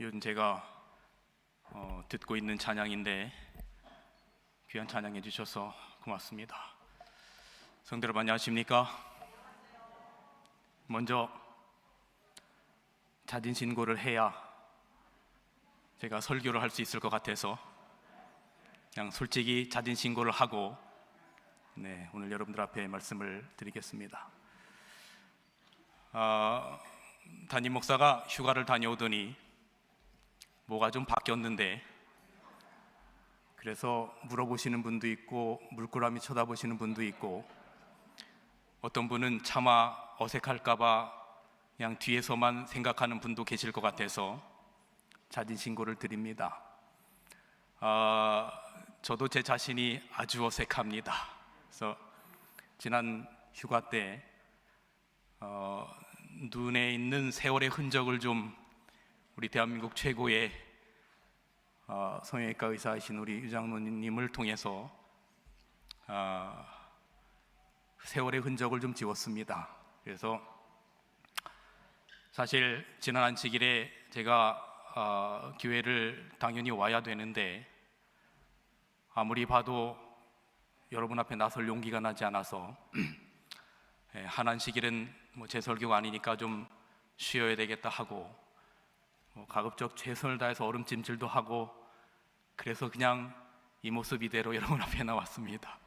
요즘 제가 듣고 있는 찬양인데 귀한 찬양해 주셔서 고맙습니다. 성도 여러분 안녕하십니까? 먼저 자진신고를 해야 제가 설교를 할 수 있을 것 같아서 그냥 솔직히 자진신고를 하고 오늘 여러분들 앞에 말씀을 드리겠습니다. 담임 목사가 휴가를 다녀오더니 뭐가 좀 바뀌었는데, 그래서 물어보시는 분도 있고 물끄러미 쳐다보시는 분도 있고, 어떤 분은 차마 어색할까봐 그냥 뒤에서만 생각하는 분도 계실 것 같아서 자진신고를 드립니다. 저도 제 자신이 아주 어색합니다. 그래서 지난 휴가 때 눈에 있는 세월의 흔적을 좀 우리 대한민국 최고의 성형외과 의사이신 우리 유장로님을 통해서 세월의 흔적을 좀 지웠습니다. 그래서 사실 지난 안식일에 제가 교회를 당연히 와야 되는데 아무리 봐도 여러분 앞에 나설 용기가 나지 않아서 한 안식일은 제 설교가 아니니까 좀 쉬어야 되겠다 하고 가급적 최선을 다해서 얼음찜질도 하고, 그래서 그냥 이 모습 이대로 여러분 앞에 나왔습니다.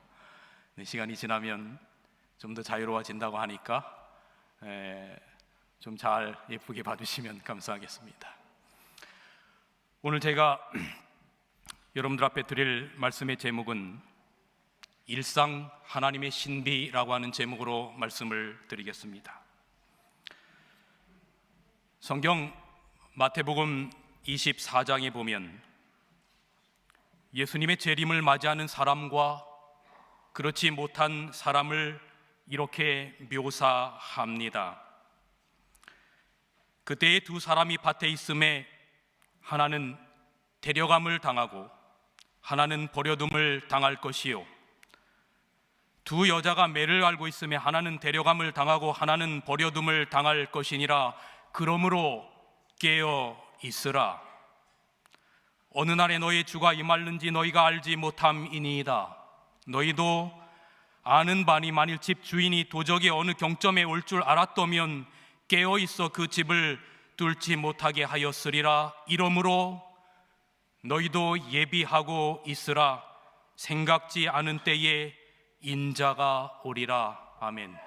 시간이 지나면 좀 더 자유로워진다고 하니까 좀 잘 예쁘게 봐주시면 감사하겠습니다. 오늘 제가 여러분들 앞에 드릴 말씀의 제목은 일상 하나님의 신비라고 하는 제목으로 말씀을 드리겠습니다. 성경 마태복음 24장에 보면 예수님의 재림을 맞이하는 사람과 그렇지 못한 사람을 이렇게 묘사합니다. 그때의 두 사람이 밭에 있음에 하나는 데려감을 당하고 하나는 버려둠을 당할 것이요, 두 여자가 매를 앓고 있음에 하나는 데려감을 당하고 하나는 버려둠을 당할 것이니라. 그러므로 깨어 있으라. 어느 날에 너의 주가 임할는지 너희가 알지 못함이니이다. 너희도 아는 바니 만일 집 주인이 도적이 어느 경점에 올 줄 알았더면 깨어 있어 그 집을 뚫지 못하게 하였으리라. 이러므로 너희도 예비하고 있으라. 생각지 않은 때에 인자가 오리라. 아멘.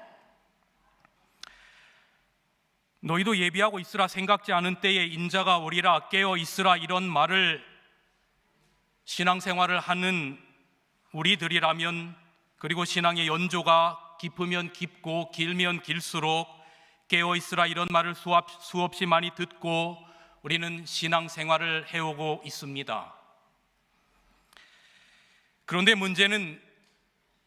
너희도 예비하고 있으라. 생각지 않은 때에 인자가 오리라. 깨어 있으라. 이런 말을 신앙생활을 하는 우리들이라면, 그리고 신앙의 연조가 깊으면 깊고 길면 길수록 깨어 있으라 이런 말을 수없이 많이 듣고 우리는 신앙생활을 해오고 있습니다. 그런데 문제는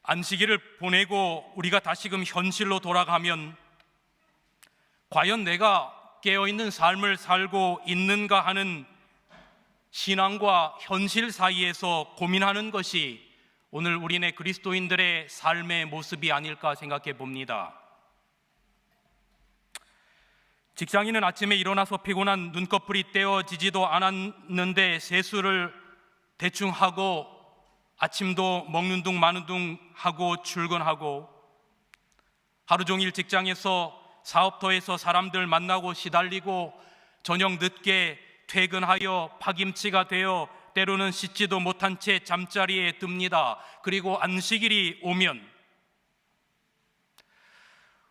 안식일을 보내고 우리가 다시금 현실로 돌아가면 과연 내가 깨어있는 삶을 살고 있는가 하는 신앙과 현실 사이에서 고민하는 것이 오늘 우리네 그리스도인들의 삶의 모습이 아닐까 생각해 봅니다. 직장인은 아침에 일어나서 피곤한 눈꺼풀이 떼어지지도 않았는데 세수를 대충 하고 아침도 먹는 둥 마는 둥 하고 출근하고, 하루 종일 직장에서 사업터에서 사람들 만나고 시달리고 저녁 늦게 퇴근하여 파김치가 되어 때로는 씻지도 못한 채 잠자리에 듭니다. 그리고 안식일이 오면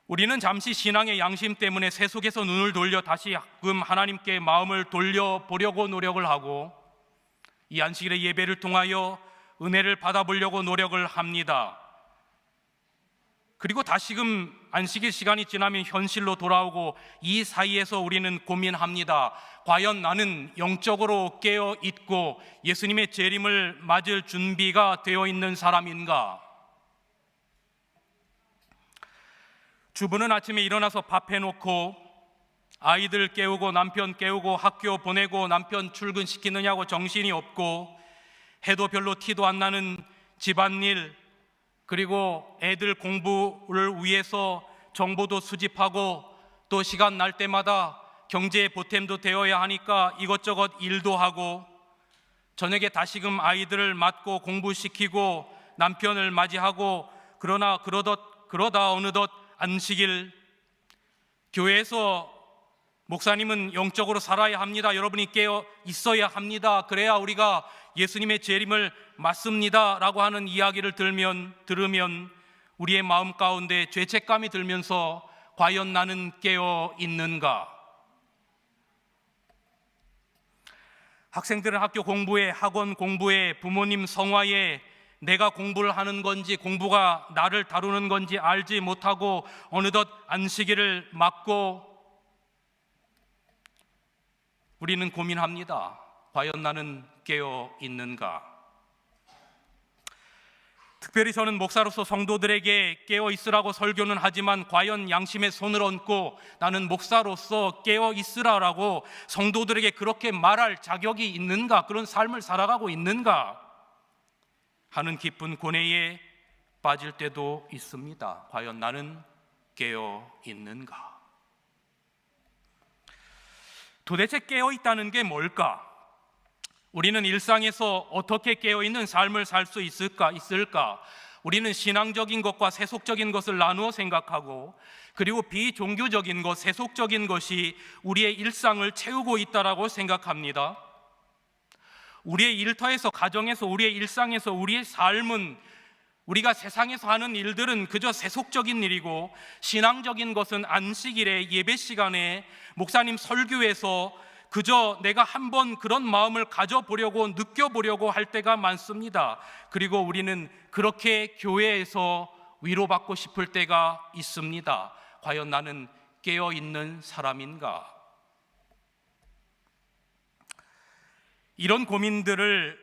우리는 잠시 신앙의 양심 때문에 세속에서 눈을 돌려 다시금 하나님께 마음을 돌려보려고 노력을 하고 이 안식일의 예배를 통하여 은혜를 받아보려고 노력을 합니다. 그리고 다시금 안식일 시간이 지나면 현실로 돌아오고 이 사이에서 우리는 고민합니다. 과연 나는 영적으로 깨어 있고 예수님의 재림을 맞을 준비가 되어 있는 사람인가? 주부는 아침에 일어나서 밥 해놓고 아이들 깨우고 남편 깨우고 학교 보내고 남편 출근시키느냐고 정신이 없고 해도 별로 티도 안 나는 집안일, 그리고 애들 공부를 위해서 정보도 수집하고 또 시간 날 때마다 경제에 보탬도 되어야 하니까 이것저것 일도 하고, 저녁에 다시금 아이들을 맡고 공부시키고 남편을 맞이하고, 그러다 어느덧 안식일. 교회에서 목사님은 영적으로 살아야 합니다, 여러분이 깨어 있어야 합니다, 그래야 우리가 예수님의 재림을 맞습니다 라고 하는 이야기를 들으면 우리의 마음 가운데 죄책감이 들면서 과연 나는 깨어 있는가? 학생들은 학교 공부에, 학원 공부에, 부모님 성화에 내가 공부를 하는 건지 공부가 나를 다루는 건지 알지 못하고 어느덧 안식일을 맞고, 우리는 고민합니다. 과연 나는 깨어 있는가? 특별히 저는 목사로서 성도들에게 깨어 있으라고 설교는 하지만, 과연 양심의 손을 얹고 나는 목사로서 깨어 있으라라고 성도들에게 그렇게 말할 자격이 있는가? 그런 삶을 살아가고 있는가? 하는 깊은 고뇌에 빠질 때도 있습니다. 과연 나는 깨어 있는가? 도대체 깨어 있다는 게 뭘까? 우리는 일상에서 어떻게 깨어 있는 삶을 살 수 있을까? 우리는 신앙적인 것과 세속적인 것을 나누어 생각하고, 그리고 비종교적인 것, 세속적인 것이 우리의 일상을 채우고 있다라고 생각합니다. 우리의 일터에서, 가정에서, 우리의 일상에서, 우리의 삶은, 우리가 세상에서 하는 일들은 그저 세속적인 일이고, 신앙적인 것은 안식일에, 예배 시간에, 목사님 설교에서 그저 내가 한번 그런 마음을 가져보려고, 느껴보려고 할 때가 많습니다. 그리고 우리는 그렇게 교회에서 위로받고 싶을 때가 있습니다. 과연 나는 깨어있는 사람인가? 이런 고민들을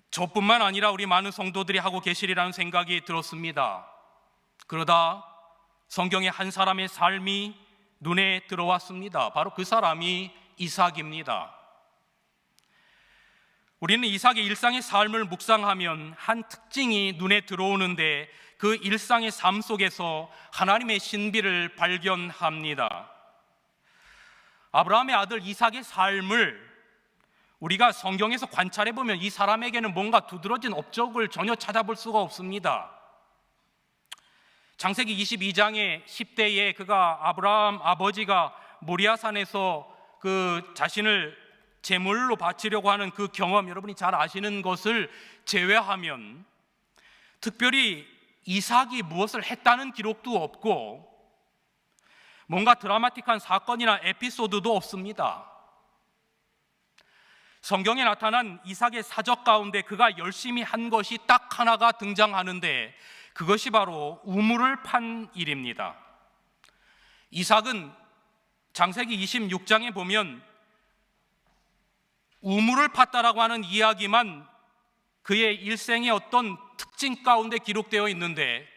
저뿐만 아니라 우리 많은 성도들이 하고 계시리라는 생각이 들었습니다. 그러다 성경의 한 사람의 삶이 눈에 들어왔습니다. 바로 그 사람이 이삭입니다. 우리는 이삭의 일상의 삶을 묵상하면 한 특징이 눈에 들어오는데, 그 일상의 삶 속에서 하나님의 신비를 발견합니다. 아브라함의 아들 이삭의 삶을 우리가 성경에서 관찰해 보면 이 사람에게는 뭔가 두드러진 업적을 전혀 찾아볼 수가 없습니다. 창세기 22장에 10대에 그가, 아브라함 아버지가 모리아산에서 그 자신을 제물로 바치려고 하는 그 경험, 여러분이 잘 아시는 것을 제외하면 특별히 이삭이 무엇을 했다는 기록도 없고, 뭔가 드라마틱한 사건이나 에피소드도 없습니다. 성경에 나타난 이삭의 사적 가운데 그가 열심히 한 것이 딱 하나가 등장하는데, 그것이 바로 우물을 판 일입니다. 이삭은 창세기 26장에 보면 우물을 팠다라고 하는 이야기만 그의 일생의 어떤 특징 가운데 기록되어 있는데,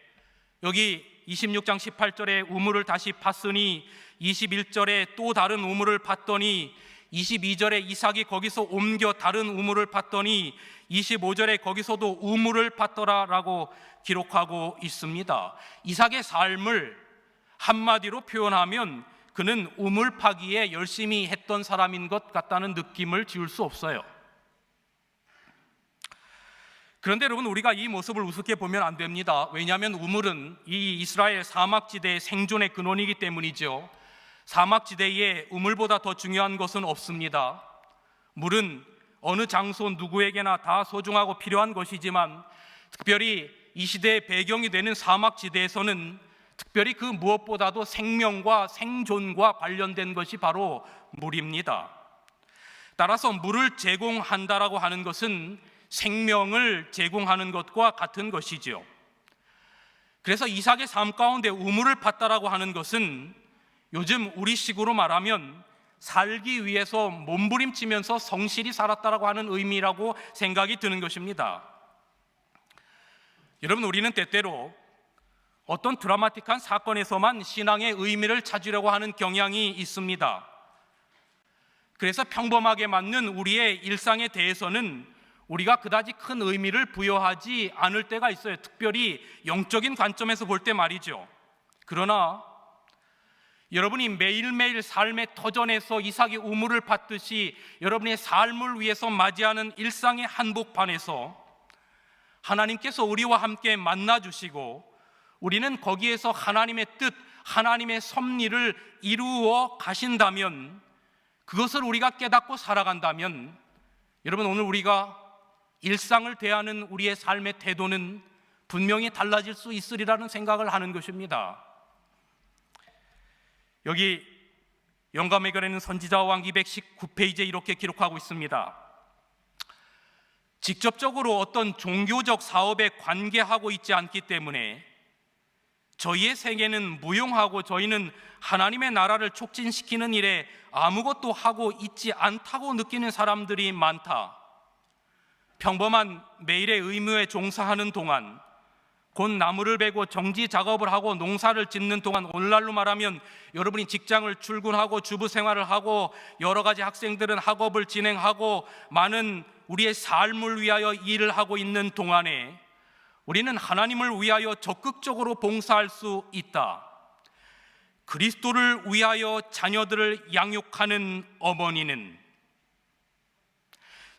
여기 26장 18절에 우물을 다시 팠으니, 21절에 또 다른 우물을 팠더니, 22절에 이삭이 거기서 옮겨 다른 우물을 팠더니, 25절에 거기서도 우물을 팠더라라고 기록하고 있습니다. 이삭의 삶을 한마디로 표현하면 그는 우물 파기에 열심히 했던 사람인 것 같다는 느낌을 지울 수 없어요. 그런데 여러분, 우리가 이 모습을 우습게 보면 안 됩니다. 왜냐하면 우물은 이 이스라엘 사막지대의 생존의 근원이기 때문이죠. 사막지대에 우물보다 더 중요한 것은 없습니다. 물은 어느 장소 누구에게나 다 소중하고 필요한 것이지만, 특별히 이 시대의 배경이 되는 사막지대에서는 특별히 그 무엇보다도 생명과 생존과 관련된 것이 바로 물입니다. 따라서 물을 제공한다라고 하는 것은 생명을 제공하는 것과 같은 것이죠. 그래서 이삭의 삶 가운데 우물을 팠다라고 하는 것은 요즘 우리식으로 말하면 살기 위해서 몸부림치면서 성실히 살았다라고 하는 의미라고 생각이 드는 것입니다. 여러분, 우리는 때때로 어떤 드라마틱한 사건에서만 신앙의 의미를 찾으려고 하는 경향이 있습니다. 그래서 평범하게 맞는 우리의 일상에 대해서는 우리가 그다지 큰 의미를 부여하지 않을 때가 있어요. 특별히 영적인 관점에서 볼 때 말이죠. 그러나 여러분이 매일매일 삶의 터전에서 이삭이 우물을 팠듯이 여러분의 삶을 위해서 맞이하는 일상의 한복판에서 하나님께서 우리와 함께 만나주시고 우리는 거기에서 하나님의 뜻, 하나님의 섭리를 이루어 가신다면, 그것을 우리가 깨닫고 살아간다면, 여러분, 오늘 우리가 일상을 대하는 우리의 삶의 태도는 분명히 달라질 수 있으리라는 생각을 하는 것입니다. 여기 영감의 글에는 선지자 왕 219페이지에 이렇게 기록하고 있습니다. 직접적으로 어떤 종교적 사업에 관계하고 있지 않기 때문에 저희의 세계는 무용하고 저희는 하나님의 나라를 촉진시키는 일에 아무것도 하고 있지 않다고 느끼는 사람들이 많다. 평범한 매일의 의무에 종사하는 동안, 곧 나무를 베고 정지 작업을 하고 농사를 짓는 동안, 오늘날로 말하면 여러분이 직장을 출근하고 주부 생활을 하고 여러 가지 학생들은 학업을 진행하고 많은 우리의 삶을 위하여 일을 하고 있는 동안에 우리는 하나님을 위하여 적극적으로 봉사할 수 있다. 그리스도를 위하여 자녀들을 양육하는 어머니는,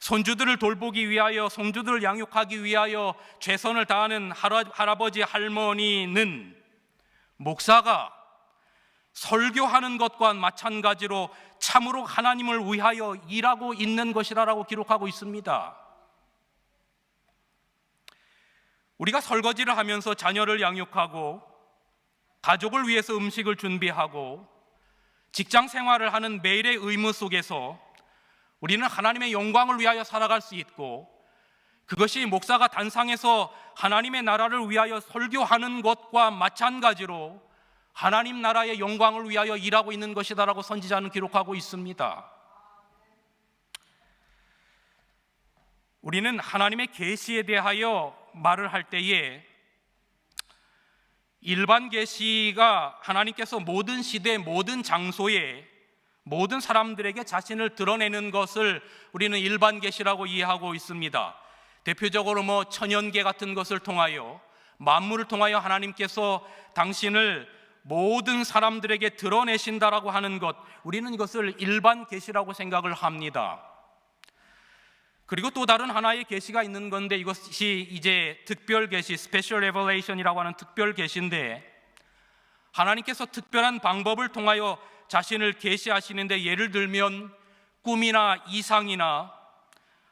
손주들을 돌보기 위하여, 손주들을 양육하기 위하여 최선을 다하는 할아버지, 할머니는, 목사가 설교하는 것과 마찬가지로 참으로 하나님을 위하여 일하고 있는 것이라고 기록하고 있습니다. 우리가 설거지를 하면서 자녀를 양육하고 가족을 위해서 음식을 준비하고 직장 생활을 하는 매일의 의무 속에서 우리는 하나님의 영광을 위하여 살아갈 수 있고, 그것이 목사가 단상에서 하나님의 나라를 위하여 설교하는 것과 마찬가지로 하나님 나라의 영광을 위하여 일하고 있는 것이다라고 선지자는 기록하고 있습니다. 우리는 하나님의 계시에 대하여 말을 할 때에 일반 계시가 하나님께서 모든 시대, 모든 장소에 모든 사람들에게 자신을 드러내는 것을 우리는 일반 계시라고 이해하고 있습니다. 대표적으로 천연계 같은 것을 통하여, 만물을 통하여 하나님께서 당신을 모든 사람들에게 드러내신다라고 하는 것, 우리는 이것을 일반 계시라고 생각을 합니다. 그리고 또 다른 하나의 계시가 있는 건데, 이것이 이제 특별 계시, 스페셜 레벨레이션이라고 하는 특별 계시인데, 하나님께서 특별한 방법을 통하여 자신을 계시하시는데, 예를 들면 꿈이나 이상이나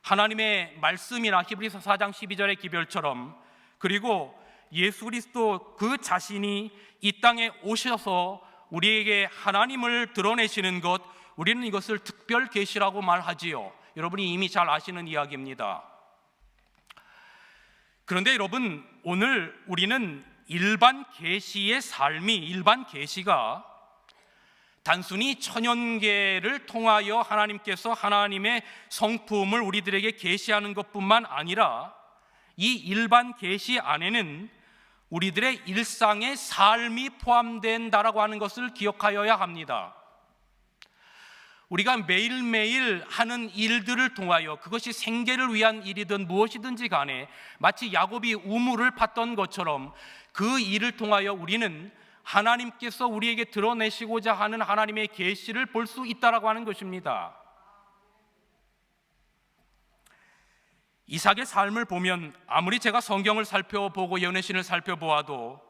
하나님의 말씀이나 히브리서 4장 12절의 기별처럼, 그리고 예수 그리스도 그 자신이 이 땅에 오셔서 우리에게 하나님을 드러내시는 것, 우리는 이것을 특별 계시라고 말하지요. 여러분이 이미 잘 아시는 이야기입니다. 그런데 여러분, 오늘 우리는 일반 계시의 삶이, 일반 계시가 단순히 천연계를 통하여 하나님께서 하나님의 성품을 우리들에게 계시하는 것뿐만 아니라, 이 일반 계시 안에는 우리들의 일상의 삶이 포함된다라고 하는 것을 기억하여야 합니다. 우리가 매일매일 하는 일들을 통하여, 그것이 생계를 위한 일이든 무엇이든지 간에 마치 야곱이 우물을 팠던 것처럼 그 일을 통하여 우리는 하나님께서 우리에게 드러내시고자 하는 하나님의 계시를 볼 수 있다라고 하는 것입니다. 이삭의 삶을 보면 아무리 제가 성경을 살펴보고 연애신을 살펴보아도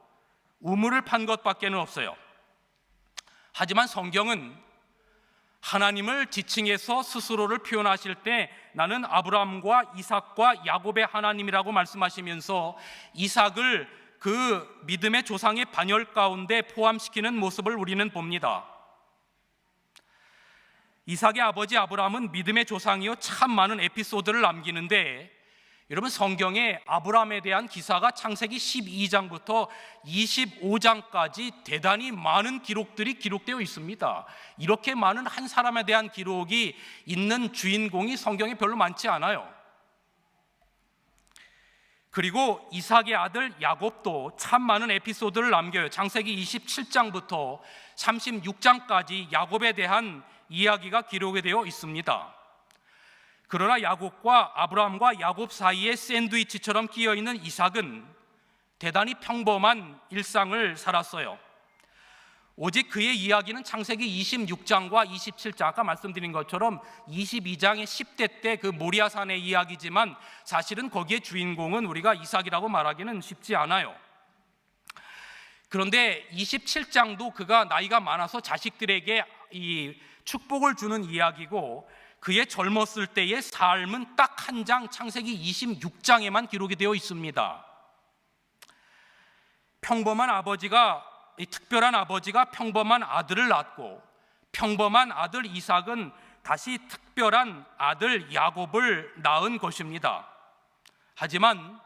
우물을 판 것밖에는 없어요. 하지만 성경은 하나님을 지칭해서 스스로를 표현하실 때 나는 아브라함과 이삭과 야곱의 하나님이라고 말씀하시면서 이삭을 그 믿음의 조상의 반열 가운데 포함시키는 모습을 우리는 봅니다. 이삭의 아버지 아브라함은 믿음의 조상이요 참 많은 에피소드를 남기는데, 여러분, 성경에 아브라함에 대한 기사가 창세기 12장부터 25장까지 대단히 많은 기록들이 기록되어 있습니다. 이렇게 많은 한 사람에 대한 기록이 있는 주인공이 성경에 별로 많지 않아요. 그리고 이삭의 아들 야곱도 참 많은 에피소드를 남겨요. 창세기 27장부터 36장까지 야곱에 대한 이야기가 기록이 되어 있습니다. 그러나 야곱과 아브라함과 야곱 사이에 샌드위치처럼 끼어있는 이삭은 대단히 평범한 일상을 살았어요. 오직 그의 이야기는 창세기 26장과 27장, 아까 말씀드린 것처럼 22장의 10대 때 그 모리아산의 이야기지만 사실은 거기에 주인공은 우리가 이삭이라고 말하기는 쉽지 않아요. 그런데 27장도 그가 나이가 많아서 자식들에게 이 축복을 주는 이야기고, 그의 젊었을 때의 삶은 딱 한 장, 창세기 26장에만 기록이 되어 있습니다. 특별한 아버지가 평범한 아들을 낳고, 평범한 아들 이삭은 다시 특별한 아들 야곱을 낳은 것입니다. 하지만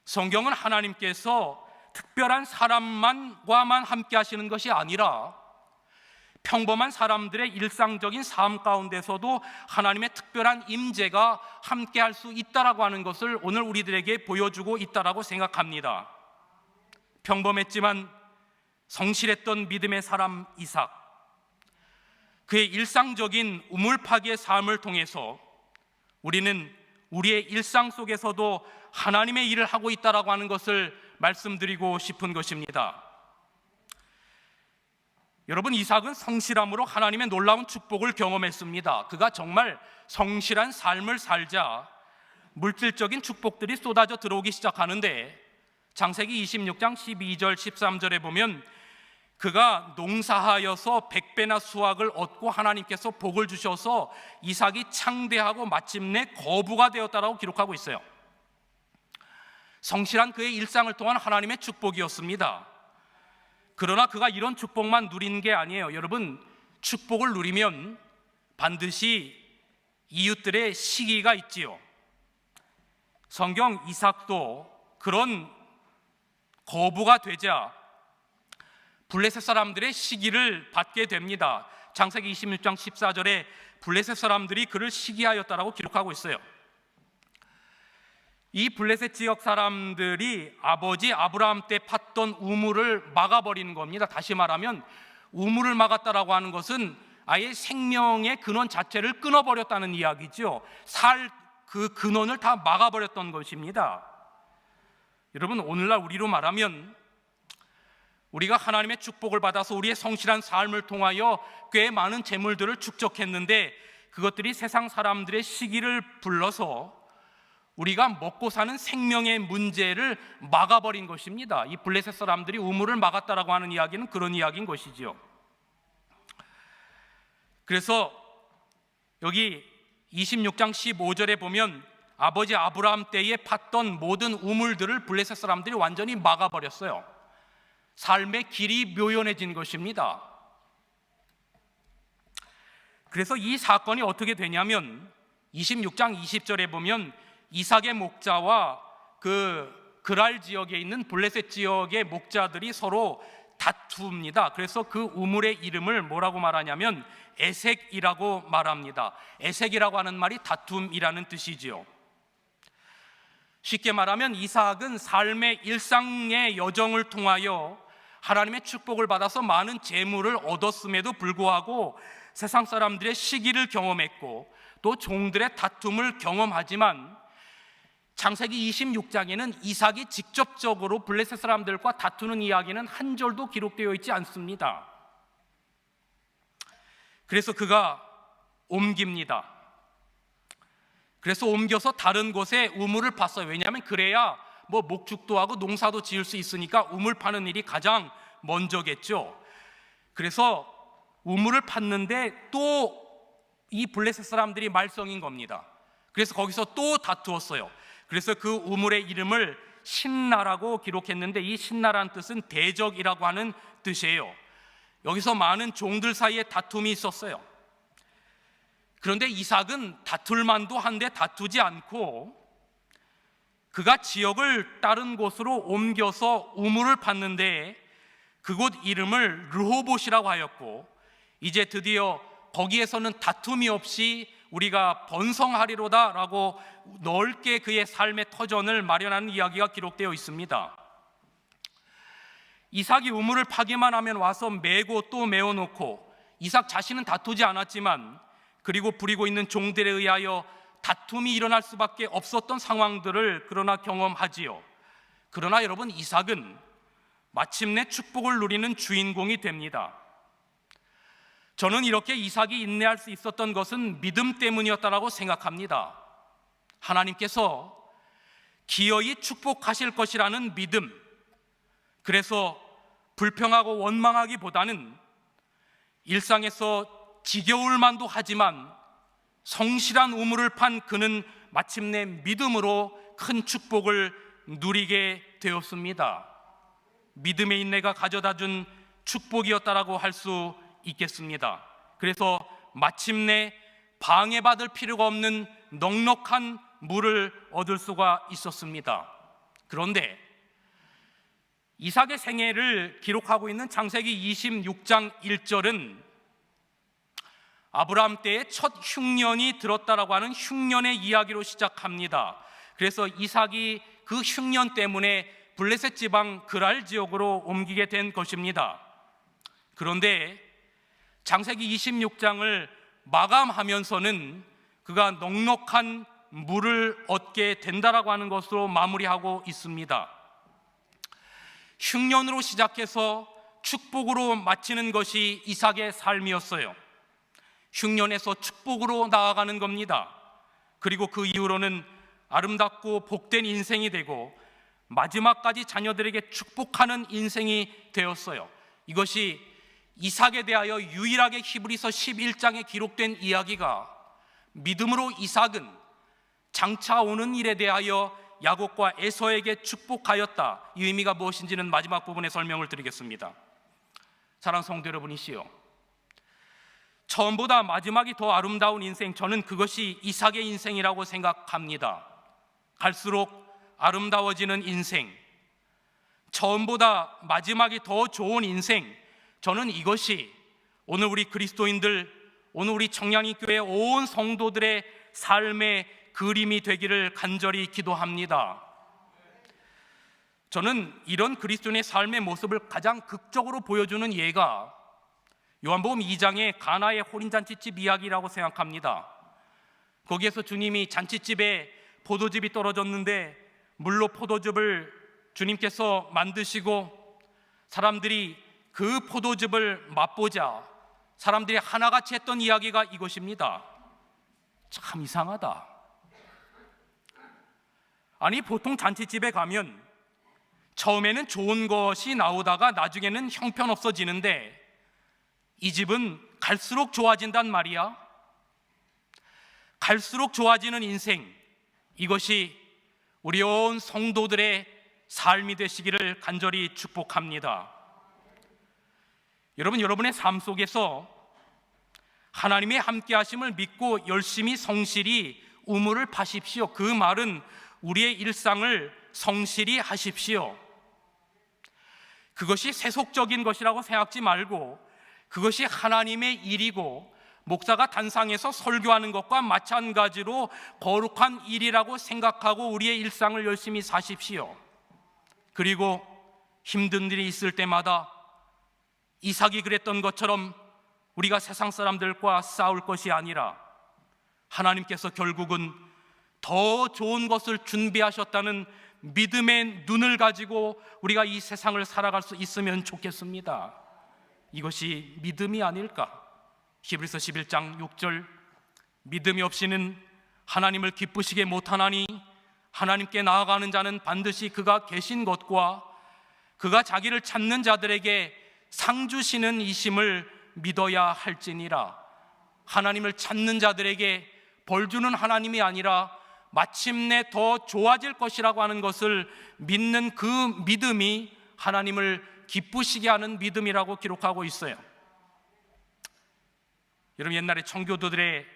성경은 하나님께서 특별한 사람과만 함께 하시는 것이 아니라 평범한 사람들의 일상적인 삶 가운데서도 하나님의 특별한 임재가 함께 할 수 있다라고 하는 것을 오늘 우리들에게 보여주고 있다라고 생각합니다. 평범했지만 성실했던 믿음의 사람 이삭, 그의 일상적인 우물파기의 삶을 통해서 우리는 우리의 일상 속에서도 하나님의 일을 하고 있다라고 하는 것을 말씀드리고 싶은 것입니다. 여러분, 이삭은 성실함으로 하나님의 놀라운 축복을 경험했습니다. 그가 정말 성실한 삶을 살자 물질적인 축복들이 쏟아져 들어오기 시작하는데, 창세기 26장 12절 13절에 보면 그가 농사하여서 100배나 수확을 얻고 하나님께서 복을 주셔서 이삭이 창대하고 마침내 거부가 되었다라고 기록하고 있어요. 성실한 그의 일상을 통한 하나님의 축복이었습니다. 그러나 그가 이런 축복만 누린 게 아니에요. 여러분, 축복을 누리면 반드시 이웃들의 시기가 있지요. 성경 이삭도 그런 거부가 되자 블레셋 사람들의 시기를 받게 됩니다. 창세기 26장 14절에 블레셋 사람들이 그를 시기하였다라고 기록하고 있어요. 이 블레셋 지역 사람들이 아버지 아브라함 때 팠던 우물을 막아버리는 겁니다. 다시 말하면 우물을 막았다라고 하는 것은 아예 생명의 근원 자체를 끊어버렸다는 이야기죠. 그 근원을 다 막아버렸던 것입니다. 여러분, 오늘날 우리로 말하면 우리가 하나님의 축복을 받아서 우리의 성실한 삶을 통하여 꽤 많은 재물들을 축적했는데 그것들이 세상 사람들의 시기를 불러서 우리가 먹고 사는 생명의 문제를 막아버린 것입니다. 이 블레셋 사람들이 우물을 막았다라고 하는 이야기는 그런 이야기인 것이지요. 그래서 여기 26장 15절에 보면 아버지 아브라함 때에 팠던 모든 우물들을 블레셋 사람들이 완전히 막아버렸어요. 삶의 길이 묘연해진 것입니다. 그래서 이 사건이 어떻게 되냐면 26장 20절에 보면 이삭의 목자와 그 그랄 지역에 있는 블레셋 지역의 목자들이 서로 다투입니다. 그래서 그 우물의 이름을 뭐라고 말하냐면 에색이라고 말합니다. 에색이라고 하는 말이 다툼이라는 뜻이지요. 쉽게 말하면 이삭은 삶의 일상의 여정을 통하여 하나님의 축복을 받아서 많은 재물을 얻었음에도 불구하고 세상 사람들의 시기를 경험했고 또 종들의 다툼을 경험하지만 창세기 26장에는 이삭이 직접적으로 블레셋 사람들과 다투는 이야기는 한 절도 기록되어 있지 않습니다. 그래서 그가 옮깁니다. 그래서 옮겨서 다른 곳에 우물을 팠어요. 왜냐하면 그래야 목축도 하고 농사도 지을 수 있으니까 우물 파는 일이 가장 먼저겠죠. 그래서 우물을 팠는데 또 이 블레셋 사람들이 말썽인 겁니다. 그래서 거기서 또 다투었어요. 그래서 그 우물의 이름을 신나라고 기록했는데 이 신나라는 뜻은 대적이라고 하는 뜻이에요. 여기서 많은 종들 사이에 다툼이 있었어요. 그런데 이삭은 다툴 만도 한데 다투지 않고 그가 지역을 다른 곳으로 옮겨서 우물을 팠는데 그곳 이름을 르호봇이라고 하였고 이제 드디어 거기에서는 다툼이 없이 우리가 번성하리로다 라고 넓게 그의 삶의 터전을 마련하는 이야기가 기록되어 있습니다. 이삭이 우물을 파기만 하면 와서 메고 또 메어놓고 이삭 자신은 다투지 않았지만 그리고 부리고 있는 종들에 의하여 다툼이 일어날 수밖에 없었던 상황들을 그러나 경험하지요. 그러나 여러분, 이삭은 마침내 축복을 누리는 주인공이 됩니다. 저는 이렇게 이삭이 인내할 수 있었던 것은 믿음 때문이었다고 생각합니다. 하나님께서 기어이 축복하실 것이라는 믿음, 그래서 불평하고 원망하기보다는 일상에서 지겨울 만도 하지만 성실한 우물을 판 그는 마침내 믿음으로 큰 축복을 누리게 되었습니다. 믿음의 인내가 가져다준 축복이었다라고 할 수 있겠습니다. 그래서 마침내 방해받을 필요가 없는 넉넉한 물을 얻을 수가 있었습니다. 그런데 이삭의 생애를 기록하고 있는 창세기 26장 1절은 아브라함 때의 첫 흉년이 들었다라고 하는 흉년의 이야기로 시작합니다. 그래서 이삭이 그 흉년 때문에 블레셋 지방 그랄 지역으로 옮기게 된 것입니다. 그런데 창세기 26장을 마감하면서는 그가 넉넉한 물을 얻게 된다라고 하는 것으로 마무리하고 있습니다. 흉년으로 시작해서 축복으로 마치는 것이 이삭의 삶이었어요. 흉년에서 축복으로 나아가는 겁니다. 그리고 그 이후로는 아름답고 복된 인생이 되고 마지막까지 자녀들에게 축복하는 인생이 되었어요. 이것이 이삭에 대하여 유일하게 히브리서 11장에 기록된 이야기가, 믿음으로 이삭은 장차 오는 일에 대하여 야곱과 에서에게 축복하였다. 이 의미가 무엇인지는 마지막 부분에 설명을 드리겠습니다. 사랑하는 성도 여러분이시여, 처음보다 마지막이 더 아름다운 인생, 저는 그것이 이삭의 인생이라고 생각합니다. 갈수록 아름다워지는 인생, 처음보다 마지막이 더 좋은 인생, 저는 이것이 오늘 우리 그리스도인들, 오늘 우리 청량리교회 온 성도들의 삶의 그림이 되기를 간절히 기도합니다. 저는 이런 그리스도인의 삶의 모습을 가장 극적으로 보여주는 예가 요한복음 2장의 가나의 혼인잔치집 이야기라고 생각합니다. 거기에서 주님이 잔치집에 포도즙이 떨어졌는데 물로 포도즙을 주님께서 만드시고 사람들이 그 포도즙을 맛보자 사람들이 하나같이 했던 이야기가 이것입니다. 참 이상하다. 아니, 보통 잔치집에 가면 처음에는 좋은 것이 나오다가 나중에는 형편없어지는데 이 집은 갈수록 좋아진단 말이야. 갈수록 좋아지는 인생, 이것이 우리 온 성도들의 삶이 되시기를 간절히 축복합니다. 여러분, 여러분의 삶 속에서 하나님의 함께하심을 믿고 열심히 성실히 우물을 파십시오. 그 말은 우리의 일상을 성실히 하십시오. 그것이 세속적인 것이라고 생각지 말고 그것이 하나님의 일이고 목사가 단상에서 설교하는 것과 마찬가지로 거룩한 일이라고 생각하고 우리의 일상을 열심히 사십시오. 그리고 힘든 일이 있을 때마다 이삭이 그랬던 것처럼 우리가 세상 사람들과 싸울 것이 아니라 하나님께서 결국은 더 좋은 것을 준비하셨다는 믿음의 눈을 가지고 우리가 이 세상을 살아갈 수 있으면 좋겠습니다. 이것이 믿음이 아닐까? 히브리서 11장 6절, 믿음이 없이는 하나님을 기쁘시게 못하나니 하나님께 나아가는 자는 반드시 그가 계신 것과 그가 자기를 찾는 자들에게 상 주시는 이심을 믿어야 할지니라. 하나님을 찾는 자들에게 벌 주는 하나님이 아니라 마침내 더 좋아질 것이라고 하는 것을 믿는 그 믿음이 하나님을 기쁘시게 하는 믿음이라고 기록하고 있어요. 여러분, 옛날에 청교도들의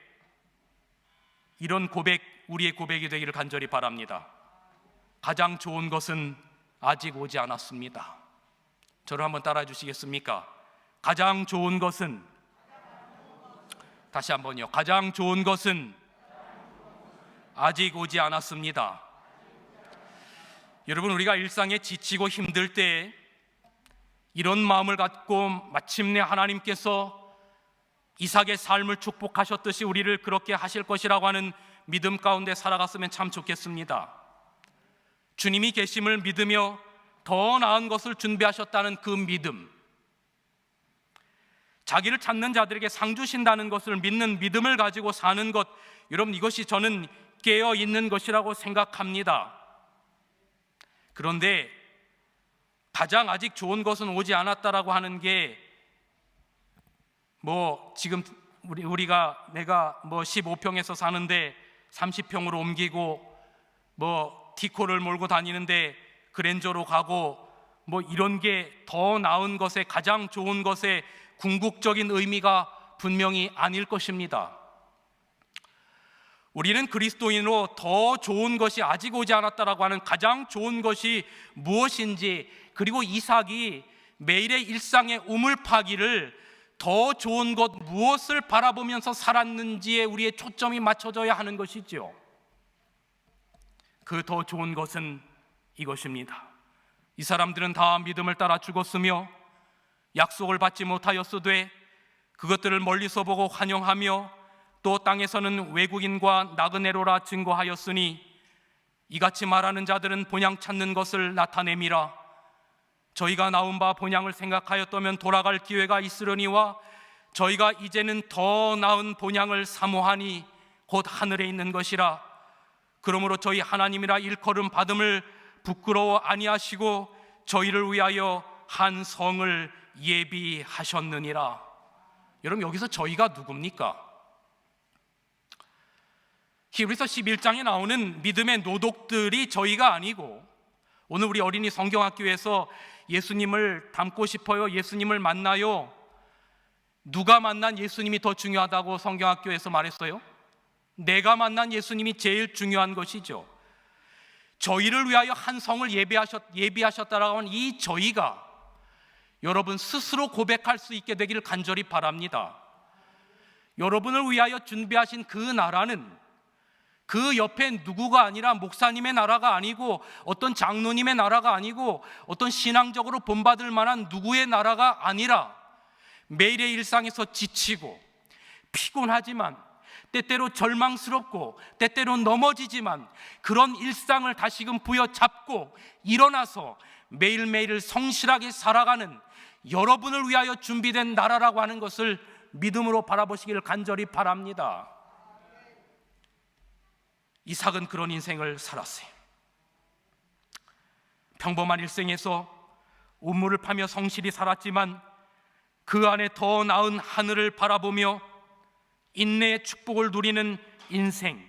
이런 고백, 우리의 고백이 되기를 간절히 바랍니다. 가장 좋은 것은 아직 오지 않았습니다. 저를 한번 따라해 주시겠습니까? 가장 좋은 것은, 다시 한번요, 가장 좋은 것은 아직 오지 않았습니다. 여러분, 우리가 일상에 지치고 힘들 때 이런 마음을 갖고 마침내 하나님께서 이삭의 삶을 축복하셨듯이 우리를 그렇게 하실 것이라고 하는 믿음 가운데 살아갔으면 참 좋겠습니다. 주님이 계심을 믿으며 더 나은 것을 준비하셨다는 그 믿음, 자기를 찾는 자들에게 상 주신다는 것을 믿는 믿음을 가지고 사는 것, 여러분, 이것이 저는 깨어 있는 것이라고 생각합니다. 그런데 가장 아직 좋은 것은 오지 않았다라고 하는 게 지금 내가 15평에서 사는데 30평으로 옮기고 티코를 몰고 다니는데 그랜저로 가고 이런 게 더 나은 것에, 가장 좋은 것에 궁극적인 의미가 분명히 아닐 것입니다. 우리는 그리스도인으로 더 좋은 것이 아직 오지 않았다라고 하는 가장 좋은 것이 무엇인지, 그리고 이삭이 매일의 일상의 우물파기를 더 좋은 것 무엇을 바라보면서 살았는지에 우리의 초점이 맞춰져야 하는 것이죠. 그 더 좋은 것은 이것입니다. 이 사람들은 다 믿음을 따라 죽었으며 약속을 받지 못하였으되 그것들을 멀리서 보고 환영하며 또 땅에서는 외국인과 나그네로라 증거하였으니 이같이 말하는 자들은 본향 찾는 것을 나타내미라. 저희가 나온 바 본향을 생각하였다면 돌아갈 기회가 있으려니와 저희가 이제는 더 나은 본향을 사모하니 곧 하늘에 있는 것이라. 그러므로 저희 하나님이라 일컬음 받음을 부끄러워 아니하시고 저희를 위하여 한 성을 예비하셨느니라. 여러분, 여기서 저희가 누굽니까? 히브리서 11장에 나오는 믿음의 노독들이 저희가 아니고, 오늘 우리 어린이 성경학교에서 예수님을 닮고 싶어요, 예수님을 만나요, 누가 만난 예수님이 더 중요하다고 성경학교에서 말했어요? 내가 만난 예수님이 제일 중요한 것이죠. 저희를 위하여 한 성을 예비하셨다라고 하는 이 저희가 여러분 스스로 고백할 수 있게 되기를 간절히 바랍니다. 여러분을 위하여 준비하신 그 나라는 그 옆에 누구가 아니라 목사님의 나라가 아니고 어떤 장로님의 나라가 아니고 어떤 신앙적으로 본받을 만한 누구의 나라가 아니라 매일의 일상에서 지치고 피곤하지만 때때로 절망스럽고 때때로 넘어지지만 그런 일상을 다시금 부여잡고 일어나서 매일매일을 성실하게 살아가는 여러분을 위하여 준비된 나라라고 하는 것을 믿음으로 바라보시기를 간절히 바랍니다. 이삭은 그런 인생을 살았어요. 평범한 일생에서 우물을 파며 성실히 살았지만 그 안에 더 나은 하늘을 바라보며 인내의 축복을 누리는 인생,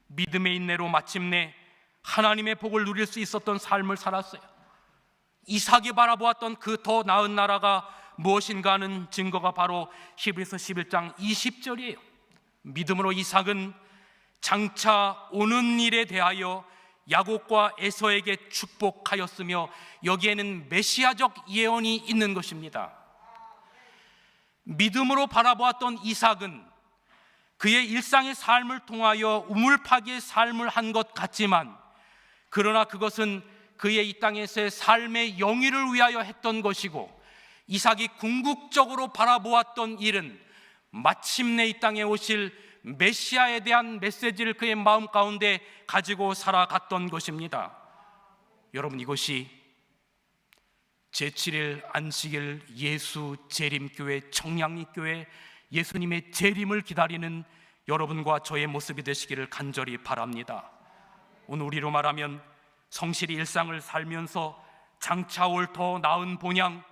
믿음의 인내로 마침내 하나님의 복을 누릴 수 있었던 삶을 살았어요. 이삭이 바라보았던 그 더 나은 나라가 무엇인가 하는 증거가 바로 히브리서 11장 20절이에요. 믿음으로 이삭은 장차 오는 일에 대하여 야곱과 에서에게 축복하였으며 여기에는 메시아적 예언이 있는 것입니다. 믿음으로 바라보았던 이삭은 그의 일상의 삶을 통하여 우물파기의 삶을 한 것 같지만, 그러나 그것은 그의 이 땅에서의 삶의 영위를 위하여 했던 것이고, 이삭이 궁극적으로 바라보았던 일은 마침내 이 땅에 오실 메시아에 대한 메시지를 그의 마음 가운데 가지고 살아갔던 것입니다. 여러분, 이것이 제7일 안식일 예수 재림교회 청량리교회 예수님의 재림을 기다리는 여러분과 저의 모습이 되시기를 간절히 바랍니다. 오늘 우리로 말하면 성실히 일상을 살면서 장차 올 더 나은 본향,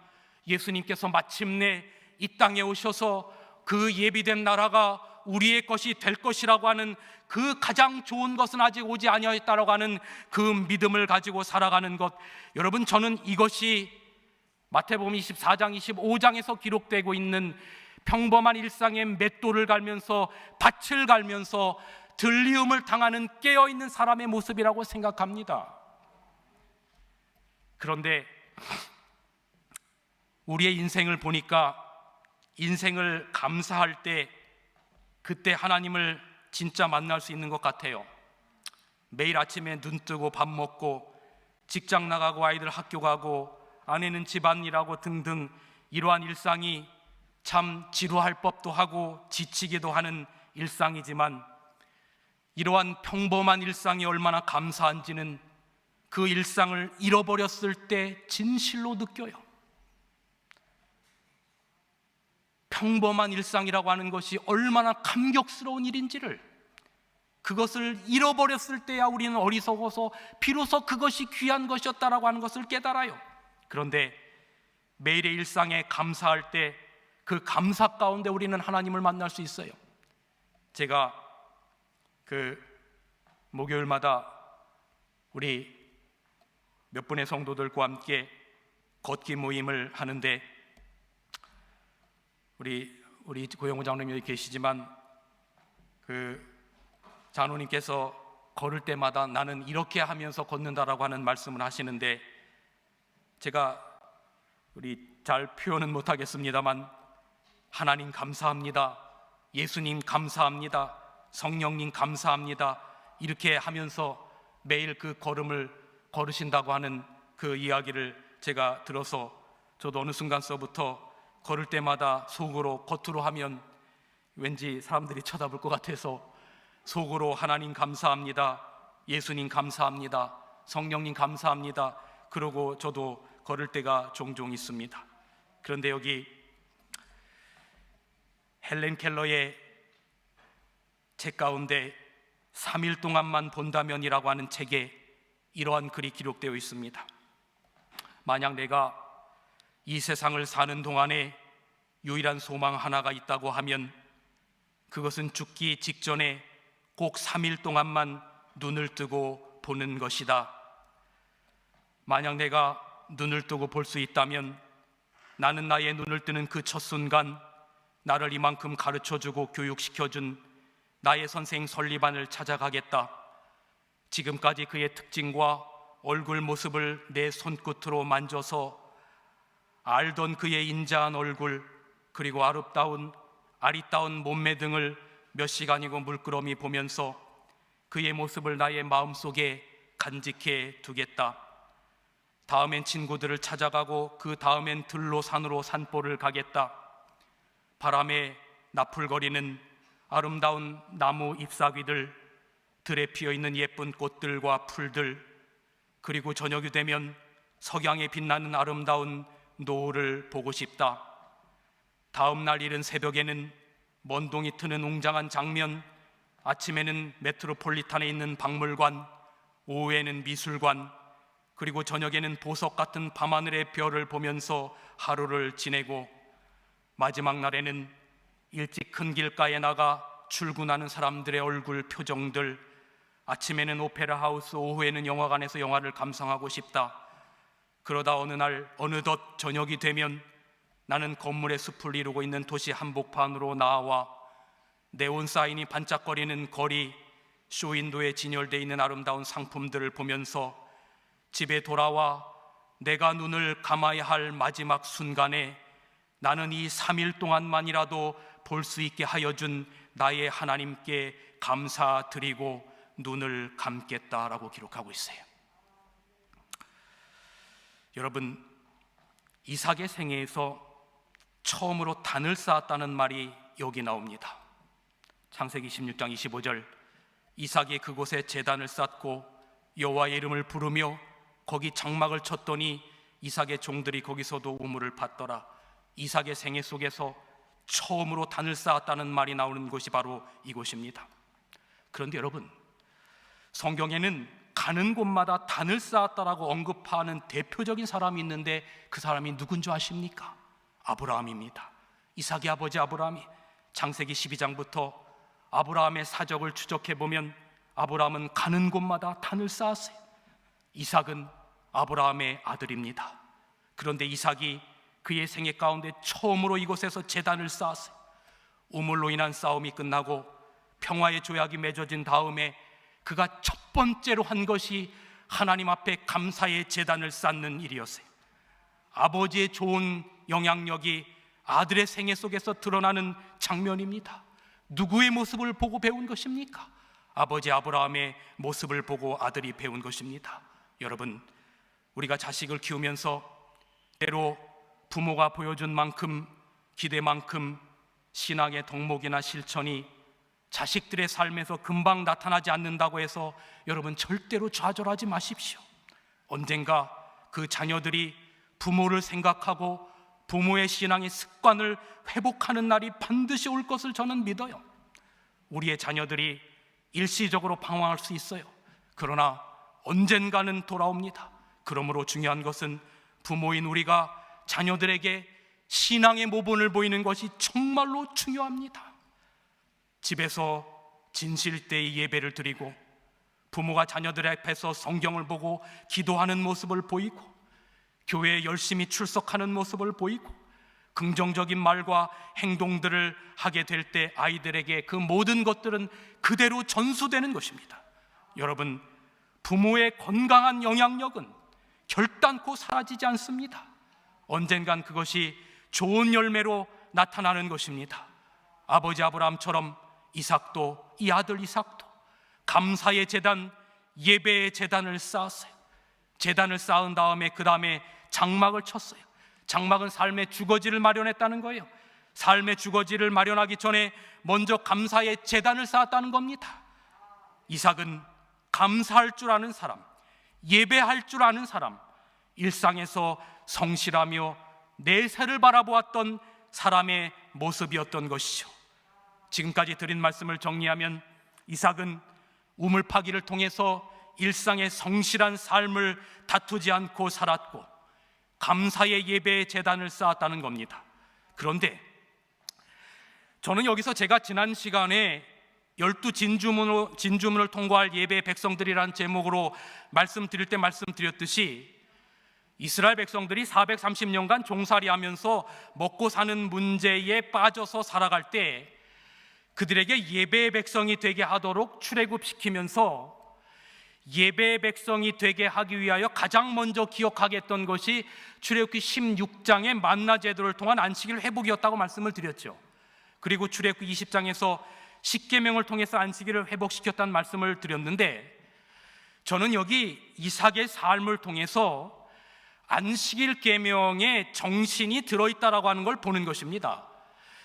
예수님께서 마침내 이 땅에 오셔서 그 예비된 나라가 우리의 것이 될 것이라고 하는 그 가장 좋은 것은 아직 오지 아니하였다라고 하는 그 믿음을 가지고 살아가는 것, 여러분, 저는 이것이 마태복음 24장 25장에서 기록되고 있는 평범한 일상의 맷돌을 갈면서 밭을 갈면서 들리움을 당하는 깨어있는 사람의 모습이라고 생각합니다. 그런데 우리의 인생을 보니까 인생을 감사할 때 그때 하나님을 진짜 만날 수 있는 것 같아요. 매일 아침에 눈 뜨고 밥 먹고 직장 나가고 아이들 학교 가고 아내는 집안일하고 등등 이러한 일상이 참 지루할 법도 하고 지치기도 하는 일상이지만, 이러한 평범한 일상이 얼마나 감사한지는 그 일상을 잃어버렸을 때 진실로 느껴요. 평범한 일상이라고 하는 것이 얼마나 감격스러운 일인지를, 그것을 잃어버렸을 때야 우리는 어리석어서 비로소 그것이 귀한 것이었다라고 하는 것을 깨달아요. 그런데 매일의 일상에 감사할 때 그 감사 가운데 우리는 하나님을 만날 수 있어요. 제가 그 목요일마다 우리 몇 분의 성도들과 함께 걷기 모임을 하는데, 우리 고영호 장로님 여기 계시지만 그 장로님께서 걸을 때마다 나는 이렇게 하면서 걷는다라고 하는 말씀을 하시는데, 제가 잘 표현은 못하겠습니다만 하나님 감사합니다, 예수님 감사합니다, 성령님 감사합니다, 이렇게 하면서 매일 그 걸음을 걸으신다고 하는 그 이야기를 제가 들어서 저도 어느 순간서부터 걸을 때마다 속으로, 겉으로 하면 왠지 사람들이 쳐다볼 것 같아서 속으로 하나님 감사합니다, 예수님 감사합니다, 성령님 감사합니다, 그러고 저도 걸을 때가 종종 있습니다. 그런데 여기 헬렌 켈러의 책 가운데 3일 동안만 본다면이라고 하는 책에 이러한 글이 기록되어 있습니다. 만약 내가 이 세상을 사는 동안에 유일한 소망 하나가 있다고 하면 그것은 죽기 직전에 꼭 3일 동안만 눈을 뜨고 보는 것이다. 만약 내가 눈을 뜨고 볼 수 있다면 나는 나의 눈을 뜨는 그 첫 순간 나를 이만큼 가르쳐주고 교육시켜준 나의 선생 설리반을 찾아가겠다. 지금까지 그의 특징과 얼굴 모습을 내 손끝으로 만져서 알던 그의 인자한 얼굴, 그리고 아리따운 몸매 등을 몇 시간이고 물끄러미 보면서 그의 모습을 나의 마음속에 간직해 두겠다. 다음엔 친구들을 찾아가고 그 다음엔 들로 산으로 산보를 가겠다. 바람에 나풀거리는 아름다운 나무 잎사귀들, 들에 피어있는 예쁜 꽃들과 풀들, 그리고 저녁이 되면 석양에 빛나는 아름다운 노을을 보고 싶다. 다음 날 이른 새벽에는 먼동이 트는 웅장한 장면, 아침에는 메트로폴리탄에 있는 박물관, 오후에는 미술관, 그리고 저녁에는 보석 같은 밤하늘의 별을 보면서 하루를 지내고, 마지막 날에는 일찍 큰 길가에 나가 출근하는 사람들의 얼굴 표정들, 아침에는 오페라 하우스, 오후에는 영화관에서 영화를 감상하고 싶다. 그러다 어느 날 어느덧 저녁이 되면 나는 건물의 숲을 이루고 있는 도시 한복판으로 나와 네온 사인이 반짝거리는 거리, 쇼윈도에 진열되어 있는 아름다운 상품들을 보면서 집에 돌아와 내가 눈을 감아야 할 마지막 순간에 나는 이 3일 동안만이라도 볼 수 있게 하여 준 나의 하나님께 감사드리고 눈을 감겠다라고 기록하고 있어요. 여러분, 이삭의 생애에서 처음으로 단을 쌓았다는 말이 여기 나옵니다. 창세기 16장 25절, 이삭이 그곳에 제단을 쌓고 여호와의 이름을 부르며 거기 장막을 쳤더니 이삭의 종들이 거기서도 우물을 팠더라. 이삭의 생애 속에서 처음으로 단을 쌓았다는 말이 나오는 곳이 바로 이곳입니다. 그런데 여러분, 성경에는 가는 곳마다 단을 쌓았다라고 언급하는 대표적인 사람이 있는데 그 사람이 누군 줄 아십니까? 아브라함입니다. 이삭의 아버지 아브라함이 창세기 12장부터 아브라함의 사적을 추적해보면 아브라함은 가는 곳마다 단을 쌓았어요. 이삭은 아브라함의 아들입니다. 그런데 이삭이 그의 생애 가운데 처음으로 이곳에서 제단을 쌓았어요. 우물로 인한 싸움이 끝나고 평화의 조약이 맺어진 다음에 그가 첫 번째로 한 것이 하나님 앞에 감사의 제단을 쌓는 일이었어요. 아버지의 좋은 영향력이 아들의 생애 속에서 드러나는 장면입니다. 누구의 모습을 보고 배운 것입니까? 아버지 아브라함의 모습을 보고 아들이 배운 것입니다. 여러분, 우리가 자식을 키우면서 때로 부모가 보여준 만큼, 기대만큼 신앙의 덕목이나 실천이 자식들의 삶에서 금방 나타나지 않는다고 해서 여러분 절대로 좌절하지 마십시오. 언젠가 그 자녀들이 부모를 생각하고 부모의 신앙의 습관을 회복하는 날이 반드시 올 것을 저는 믿어요. 우리의 자녀들이 일시적으로 방황할 수 있어요. 그러나 언젠가는 돌아옵니다. 그러므로 중요한 것은 부모인 우리가 자녀들에게 신앙의 모본을 보이는 것이 정말로 중요합니다. 집에서 진실되이 예배를 드리고 부모가 자녀들 앞에서 성경을 보고 기도하는 모습을 보이고 교회에 열심히 출석하는 모습을 보이고 긍정적인 말과 행동들을 하게 될 때 아이들에게 그 모든 것들은 그대로 전수되는 것입니다. 여러분, 부모의 건강한 영향력은 결단코 사라지지 않습니다. 언젠간 그것이 좋은 열매로 나타나는 것입니다. 아버지 아브라함처럼 이삭도, 이 아들 이삭도 감사의 제단, 예배의 제단을 쌓았어요. 제단을 쌓은 다음에 그 다음에 장막을 쳤어요. 장막은 삶의 주거지를 마련했다는 거예요. 삶의 주거지를 마련하기 전에 먼저 감사의 제단을 쌓았다는 겁니다. 이삭은 감사할 줄 아는 사람, 예배할 줄 아는 사람, 일상에서 성실하며 내세를 바라보았던 사람의 모습이었던 것이죠. 지금까지 드린 말씀을 정리하면 이삭은 우물파기를 통해서 일상의 성실한 삶을 다투지 않고 살았고 감사의 예배의 제단을 쌓았다는 겁니다. 그런데 저는 여기서 제가 지난 시간에 12진주문을 통과할 예배의 백성들이라는 제목으로 말씀드릴 때 말씀드렸듯이 이스라엘 백성들이 430년간 종살이하면서 먹고 사는 문제에 빠져서 살아갈 때 그들에게 예배의 백성이 되게 하도록 출애굽시키면서 예배의 백성이 되게 하기 위하여 가장 먼저 기억하게 했던 것이 출애굽기 16장의 만나 제도를 통한 안식일 회복이었다고 말씀을 드렸죠. 그리고 출애굽기 20장에서 십계명을 통해서 안식일을 회복시켰다는 말씀을 드렸는데, 저는 여기 이삭의 삶을 통해서 안식일 계명의 정신이 들어있다라고 하는 걸 보는 것입니다.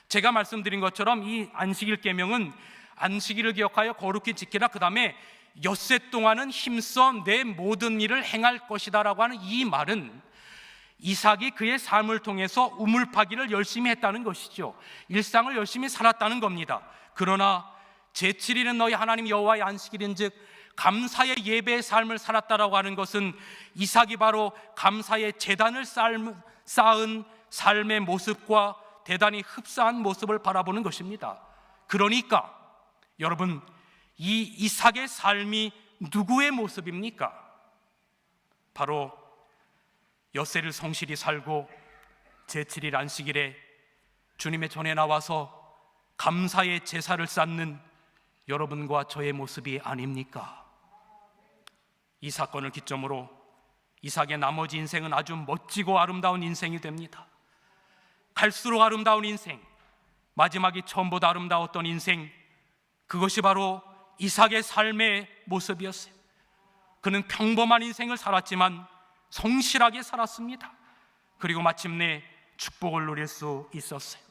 제가 말씀드린 것처럼 이 안식일 계명은 안식일을 기억하여 거룩히 지키라, 그 다음에 엿새 동안은 힘써 내 모든 일을 행할 것이다 라고 하는 이 말은 이삭이 그의 삶을 통해서 우물파기를 열심히 했다는 것이죠. 일상을 열심히 살았다는 겁니다. 그러나 제7일은 너희 하나님 여호와의 안식일인즉 감사의 예배의 삶을 살았다라고 하는 것은 이삭이 바로 감사의 제단을 쌓은 삶의 모습과 대단히 흡사한 모습을 바라보는 것입니다. 그러니까 여러분, 이 이삭의 삶이 누구의 모습입니까? 바로 엿새를 성실히 살고 제7일 안식일에 주님의 전에 나와서 감사의 제사를 쌓는 여러분과 저의 모습이 아닙니까? 이 사건을 기점으로 이삭의 나머지 인생은 아주 멋지고 아름다운 인생이 됩니다. 갈수록 아름다운 인생, 마지막이 처음보다 아름다웠던 인생, 그것이 바로 이삭의 삶의 모습이었어요. 그는 평범한 인생을 살았지만 성실하게 살았습니다. 그리고 마침내 축복을 누릴 수 있었어요.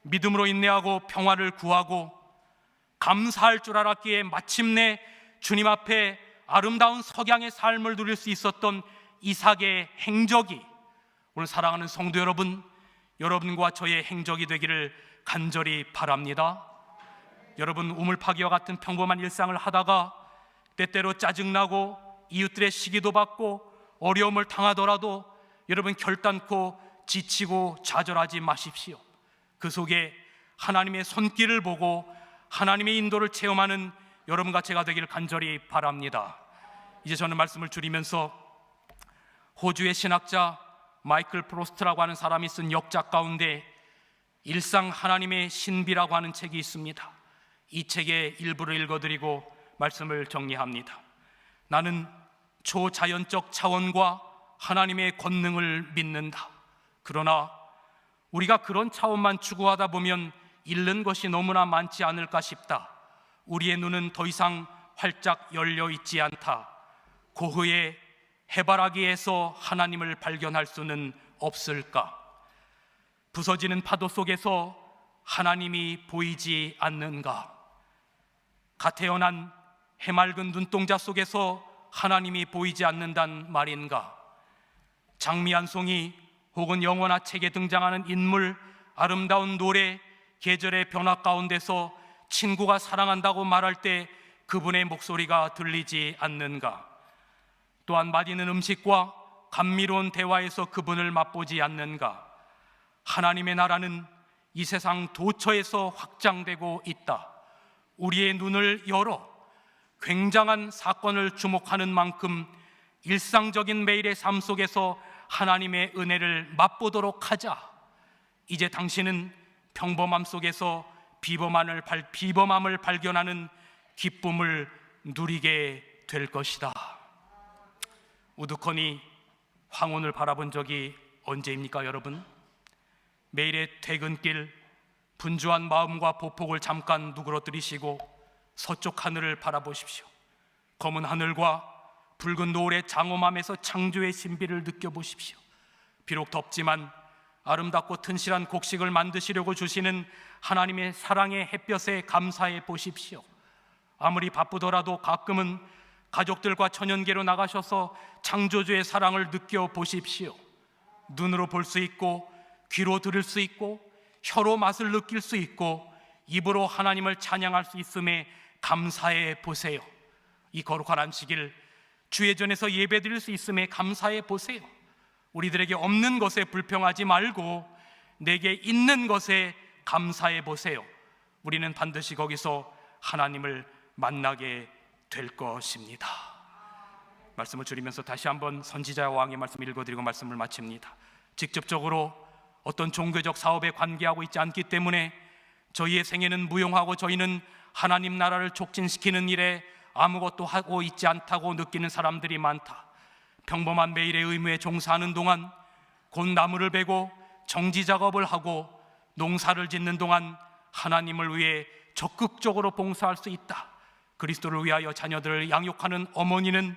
믿음으로 인내하고 평화를 구하고 감사할 줄 알았기에 마침내 주님 앞에 아름다운 석양의 삶을 누릴 수 있었던 이삭의 행적이 오늘 사랑하는 성도 여러분, 여러분과 저의 행적이 되기를 간절히 바랍니다. 여러분, 우물파기와 같은 평범한 일상을 하다가 때때로 짜증나고 이웃들의 시기도 받고 어려움을 당하더라도 여러분 결단코 지치고 좌절하지 마십시오. 그 속에 하나님의 손길을 보고 하나님의 인도를 체험하는 여러분과 제가 되기를 간절히 바랍니다. 이제 저는 말씀을 줄이면서 호주의 신학자 마이클 프로스트라고 하는 사람이 쓴 역작 가운데 일상 하나님의 신비라고 하는 책이 있습니다. 이 책의 일부를 읽어드리고 말씀을 정리합니다. 나는 초자연적 차원과 하나님의 권능을 믿는다. 그러나 우리가 그런 차원만 추구하다 보면 잃는 것이 너무나 많지 않을까 싶다. 우리의 눈은 더 이상 활짝 열려 있지 않다. 고흐의 해바라기에서 하나님을 발견할 수는 없을까? 부서지는 파도 속에서 하나님이 보이지 않는가? 갓 태어난 해맑은 눈동자 속에서 하나님이 보이지 않는단 말인가? 장미 한 송이 혹은 영화나 책에 등장하는 인물, 아름다운 노래, 계절의 변화 가운데서 친구가 사랑한다고 말할 때 그분의 목소리가 들리지 않는가? 또한 맛있는 음식과 감미로운 대화에서 그분을 맛보지 않는가? 하나님의 나라는 이 세상 도처에서 확장되고 있다. 우리의 눈을 열어 굉장한 사건을 주목하는 만큼 일상적인 매일의 삶 속에서 하나님의 은혜를 맛보도록 하자. 이제 당신은 평범함 속에서 비범함을 발견하는 기쁨을 누리게 될 것이다. 우두커니 황혼을 바라본 적이 언제입니까, 여러분? 매일의 퇴근길 분주한 마음과 보폭을 잠깐 누그러뜨리시고 서쪽 하늘을 바라보십시오. 검은 하늘과 붉은 노을의 장엄함에서 창조의 신비를 느껴보십시오. 비록 덥지만 아름답고 튼실한 곡식을 만드시려고 주시는 하나님의 사랑의 햇볕에 감사해 보십시오. 아무리 바쁘더라도 가끔은 가족들과 천연계로 나가셔서 창조주의 사랑을 느껴보십시오. 눈으로 볼 수 있고 귀로 들을 수 있고 혀로 맛을 느낄 수 있고 입으로 하나님을 찬양할 수 있음에 감사해 보세요. 이 거룩한 안식일 주의 전에서 예배드릴 수 있음에 감사해 보세요. 우리들에게 없는 것에 불평하지 말고 내게 있는 것에 감사해 보세요. 우리는 반드시 거기서 하나님을 만나게 될 것입니다. 말씀을 줄이면서 다시 한번 선지자 왕의 말씀을 읽어드리고 말씀을 마칩니다. 직접적으로 어떤 종교적 사업에 관계하고 있지 않기 때문에 저희의 생애는 무용하고 저희는 하나님 나라를 촉진시키는 일에 아무것도 하고 있지 않다고 느끼는 사람들이 많다. 평범한 매일의 의무에 종사하는 동안 곧 나무를 베고 정지 작업을 하고 농사를 짓는 동안 하나님을 위해 적극적으로 봉사할 수 있다. 그리스도를 위하여 자녀들을 양육하는 어머니는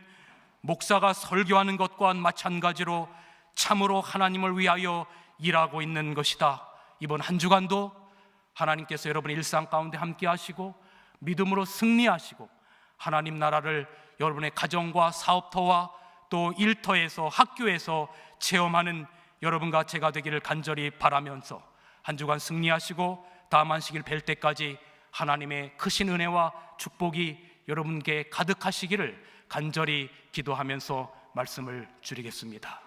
목사가 설교하는 것과 마찬가지로 참으로 하나님을 위하여 일하고 있는 것이다. 이번 한 주간도 하나님께서 여러분의 일상 가운데 함께 하시고 믿음으로 승리하시고 하나님 나라를 여러분의 가정과 사업터와 또 일터에서 학교에서 체험하는 여러분과 제가 되기를 간절히 바라면서 한 주간 승리하시고 다음 안식일 뵐 때까지 하나님의 크신 은혜와 축복이 여러분께 가득하시기를 간절히 기도하면서 말씀을 줄이겠습니다.